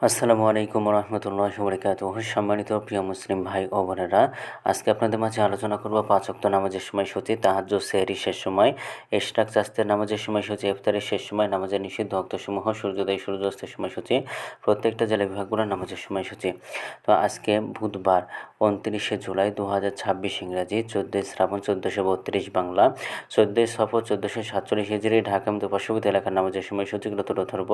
আসসালামু আলাইকুম রহমতুল্লাহি ওয়া বারাকাতুহু। সম্মানিত প্রিয় মুসলিম ভাই ও বোনেরা, আজকে আপনাদের মাঝে আলোচনা করব ৫ ওয়াক্ত নামাজের সময়সূচি, তাহাজ্জুদ, সেহরি শেষ সময়, ইশরাক, চাস্তের নামাজের সময়সূচি, ইফতারের শেষ সময়, নামাজের নিষিদ্ধ ওয়াক্তসমূহ, সূর্যোদয় সূর্যাস্তের সময়সূচি, প্রত্যেকটা জেলা বিভাগগুলোর নামাজের সময়সূচি। তো আজকে বুধবার ২৯শে জুলাই ২০২৬ ইংরাজি, ১৪ই শ্রাবণ ১৪৩২ বাংলা, ১৪ই সফর ১৪৪৭ হিজরি। ঢাকা মতো পার্শ্ববর্তী এলাকার নামাজের সময়সূচিগুলো তুলে ধরব।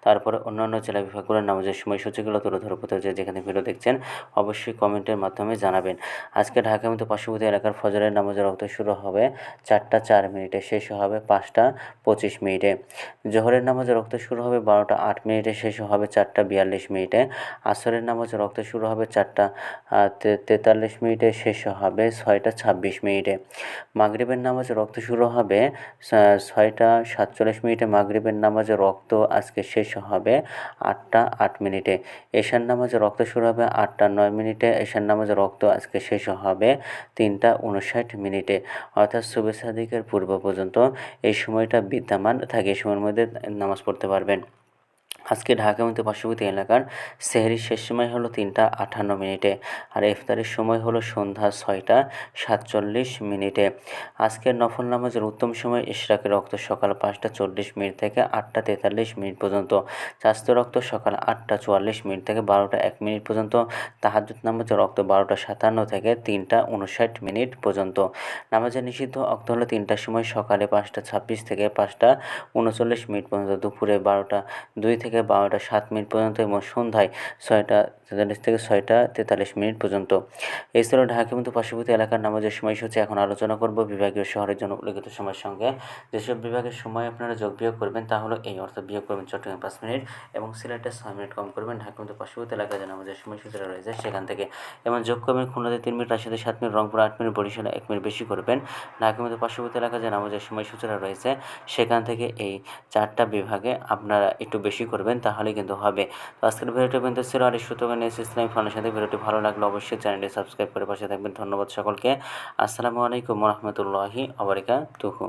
তারপরে অন্যান্য জেলা বিভাগগুলোর নামাজের সময়সূচিগুলো তুলে ধরব। তো যেখানে ভিডিও দেখছেন অবশ্যই কমেন্টের মাধ্যমে জানাবেন। আজকে ঢাকা মতো পার্শ্ববর্তী এলাকার ফজরের নামাজের ওয়াক্ত শুরু হবে ৪টা ৪ মিনিটে, শেষ হবে ৫টা ২৫ মিনিটে। জোহরের নামাজের ওয়াক্ত শুরু হবে ১২টা ৮ মিনিটে, শেষ হবে ৪টা ৪২ মিনিটে। আসরের নামাজের ওয়াক্ত শুরু হবে ৪টা ৪৩ মিনিটে, শেষ হবে ৬টা ২৬ মিনিটে। মাগরিবের নামাজের ওয়াক্ত শুরু হবে ৬টা ৪৭ মিনিটে। মাগরিবের নামাজের ওয়াক্ত আজকে শেষ হবে ৮টা ৮ মিনিটে। এশার নামাজের ওয়াক্ত শুরু হবে ৮টা ৯ মিনিটে। এশার নামাজের ওয়াক্ত আজকে শেষ হবে ৩টা ৫৯ মিনিটে। অর্থাৎ সুবহে সাদিকের পূর্ব পর্যন্ত এই সময়টা বিদ্যমান থাকে। এই সময়ের মধ্যে নামাজ পড়তে পারবেন। আজকে ঢাকা মতো পার্শ্ববর্তী এলাকার সেহরির শেষ সময় হলো ৩টা ৫৮ মিনিটে, আর ইফতারের সময় হলো সন্ধ্যা ৬টা ৪৭ মিনিটে। আজকের নফল নামাজের উত্তম সময় ইশরাকের রক্ত সকাল ৫টা ৪০ মিনিট থেকে ৮টা ৪৩ মিনিট পর্যন্ত, চাস্তের রক্ত সকাল ৮টা ৪৪ মিনিট থেকে ১২টা ১ মিনিট পর্যন্ত, তাহাজ্জুদ নামাজের রক্ত ১২টা ৫৭ থেকে ৩টা ৫৯ মিনিট পর্যন্ত। নামাজের নিষিদ্ধ অক্ত হলো ৩টার সময়, সকালে ৫টা ২৬ থেকে ৫টা ৩৯ মিনিট পর্যন্ত, দুপুরে ১২টা ২ থেকে ১২টা ৭ মিনিট পর্যন্ত এবং সন্ধ্যায় ৬টা ৪৩ থেকে ৬টা ৪৩ মিনিট পর্যন্ত। এছাড়াও ঢাকা মতো পার্শ্ববর্তী এলাকার নামাজের সময়সূচি এখন আলোচনা করব বিভাগীয় শহরের জন্য উল্লেখিত সময়ের সঙ্গে। যেসব বিভাগের সময় আপনারা যোগ বিয়োগ করবেন তা হলো এই, অর্থাৎ বিয়োগ করবেন চট্টগ্রাম ৫ মিনিট এবং সিলেটে ৬ মিনিট কম করবেন। ঢাকা মতো পার্শ্ববর্তী এলাকায় যে নামাজের সময়সূচিটা রয়েছে সেখান থেকে, এবং যোগ করবেন খুলনাতে ৩ মিনিট, রাজশাহীতে ৭ মিনিট, রংপুর ৮ মিনিট, বরিশালে ১ মিনিট বেশি করবেন। ঢাকা মতো পার্শ্ববর্তী এলাকায় যে নামাজের সময়সূচিটা রয়েছে সেখান থেকে এই 4টা বিভাগে আপনারা একটু বেশি করবেন, তাহলে কিন্তু হবে। তো আজকের ভিডিওটি পর্যন্ত ছিল। আর এই সুতরাং ইসলামিক ফাউন্ডেশনের সাথে ভিডিওটি ভালো লাগলে অবশ্যই চ্যানেলটি সাবস্ক্রাইব করে পাশে থাকবেন। ধন্যবাদ সকলকে। আসসালামু আলাইকুম রহমতুল্লাহি ওয়া বারাকাতুহু।